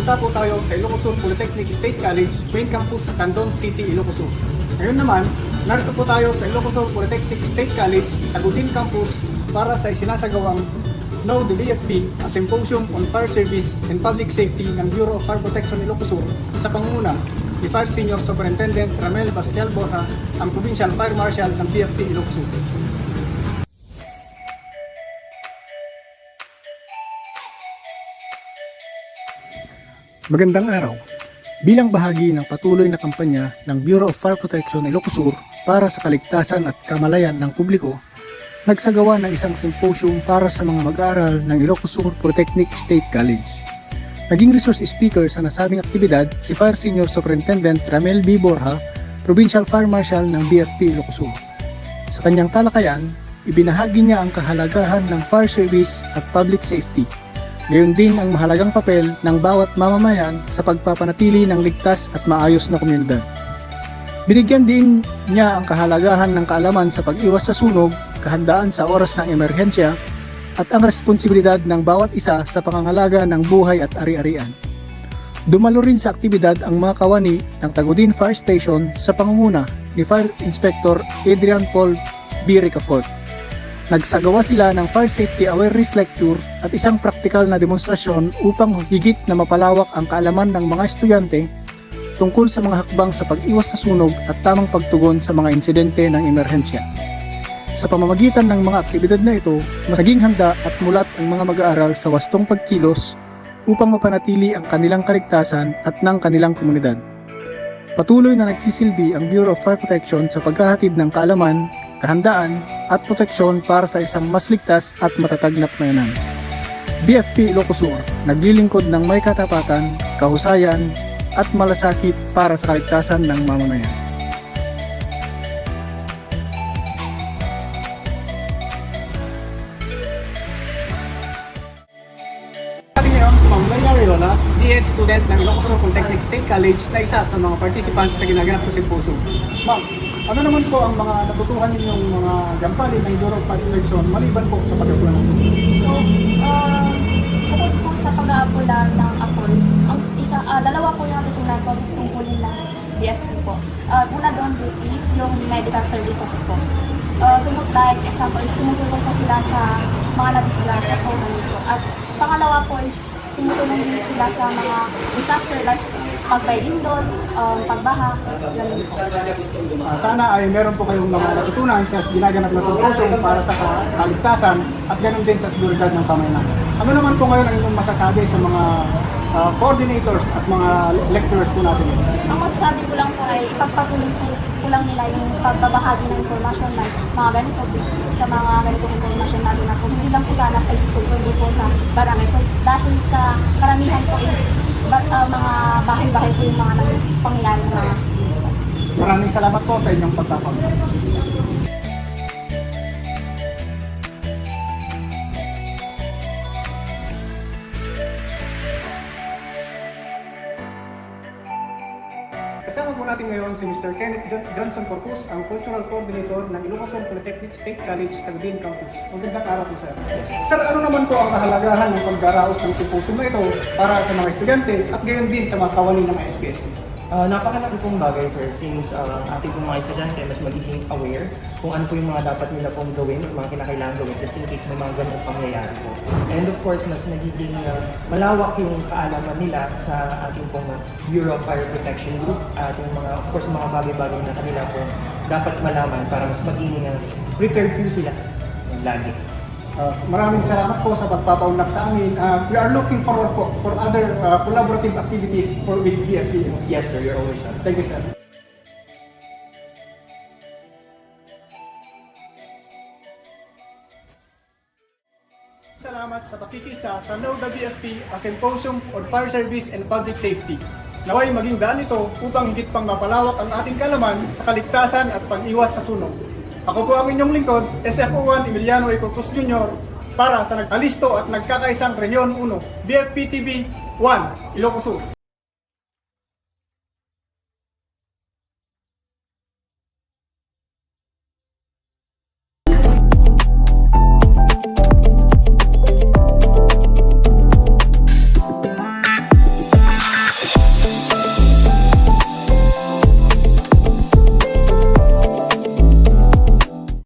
Pumunta po tayo sa Ilocos Sur Polytechnic State College, main campus sa Candon City, Ilocos Sur. Ngayon naman, narito po tayo sa Ilocos Sur Polytechnic State College, Tagudin Campus para sa isinasagawang Know the BFP, a Symposium on Fire Service and Public Safety ng Bureau of Fire Protection Ilocos Sur sa pangunguna ni Fire Senior Superintendent Ramel Bascal Borja, ang Provincial Fire Marshal ng BFP Ilocos Sur. Magandang araw. Bilang bahagi ng patuloy na kampanya ng Bureau of Fire Protection Ilocos Sur para sa kaligtasan at kamalayan ng publiko, nagsagawa ng isang symposium para sa mga mag-aaral ng Ilocos Sur Polytechnic State College. Naging resource speaker sa nasabing aktibidad si Fire Senior Superintendent Ramel B. Borja, Provincial Fire Marshal ng BFP Ilocos Sur. Sa kanyang talakayan, ibinahagi niya ang kahalagahan ng fire service at public safety. Gayon din ang mahalagang papel ng bawat mamamayan sa pagpapanatili ng ligtas at maayos na komunidad. Binigyan din niya ang kahalagahan ng kaalaman sa pag-iwas sa sunog, kahandaan sa oras ng emerhensya, at ang responsibilidad ng bawat isa sa pangangalaga ng buhay at ari-arian. Dumalo rin sa aktibidad ang mga kawani ng Tagudin Fire Station sa pangunguna ni Fire Inspector Adrian Paul B. Ricafort. Nagsagawa sila ng Fire Safety Awareness Lecture at isang praktikal na demonstrasyon upang higit na mapalawak ang kaalaman ng mga estudyante tungkol sa mga hakbang sa pag-iwas sa sunog at tamang pagtugon sa mga insidente ng emerhensya. Sa pamamagitan ng mga aktibidad na ito, maging handa at mulat ang mga mag-aaral sa wastong pagkilos upang mapanatili ang kanilang kaligtasan at ng kanilang komunidad. Patuloy na nagsisilbi ang Bureau of Fire Protection sa paghahatid ng kaalaman, kahandaan at proteksyon para sa isang mas ligtas at matatag na pamayanan. BFP Ilocos Sur, naglilingkod ng may katapatan, kahusayan at malasakit para sa kaligtasan ng mamamayan. Ating ngayon si Ma'am Leila Riola, DH student ng Ilocos Sur Polytechnic State College na isa sa mga participants sa ginaganap na symposium. Ma'am, ano naman po ang mga natutuhan ninyong mga gampalin ng Bureau of Fire Protection maliban po sa pag-apula ng sunog? So, bukod po sa pag-aapula ng apol, ang dalawa po yung natutunan ko sa tungkulin ng BFP po. Una doon is yung medical services po. Like example is tumutulong po sila sa mga nadisgrasya po ganito. At pangalawa po is tumutulong din sila sa mga disaster like pagbaylindol, pagbaha, ganun po. Sana ay meron po kayong mga natutunan sa ginaganap na symposium para sa kaligtasan at ganun din sa seguridad ng pamayanan. Ano naman po ngayon ang inyong masasabi sa mga coordinators at mga lecturers po natin? Ang masasabi ko lang po ay ipagpatuloy ko lang nila yung pagbabahagi ng informasyon ng mga ganito sa mga ganitong informasyon natin na po. Hindi lang po sana sa school, hindi po sa barangay po. Dahil sa karamihan po is mga bahay-bahay po yung mga pangyayari ng mga school. Maraming salamat po sa inyong pagpapagod. Kasama po natin ngayon si Mr. Kenneth Johnson Corpus, ang Cultural Coordinator ng Ilocos Sur Polytechnic State College, Tagudin Campus. Magandang araw po, sir. Sir, ano naman po ang kahalagahan ng pagdaraos ng symposium na ito para sa mga estudyante at gayon din sa mga kawani ng SPSC? Napakalaki pong bagay, sir, since ating pong mga estudyante mas magiging aware kung ano po yung mga dapat nila pong gawin at mga kinakailangan gawin just in case may mga ganong pangyayari po. And of course, mas nagiging malawak yung kaalaman nila sa ating pong Bureau of Fire Protection Group at yung mga, of course, mga bagay-bagay na kanila pong dapat malaman para mas magiging prepared po sila lagi. Maraming salamat po sa pagpapaunlak sa amin. We are looking forward po for other collaborative activities with BFP. Yes, sir. You're always welcome. Thank you, sir. Salamat sa pakikisa sa Know the BFP, a Symposium on Fire Service and Public Safety. Naway maging daan ito upang higit pang mapalawak ang ating kalaman sa kaligtasan at pag-iwas sa sunog. Ako po ang inyong lingkod, SFO1 Emiliano A. Corpus Jr. para sa nag-alisto at nagkakaisang Rehiyon 1, BFP TV 1, Ilocos Sur.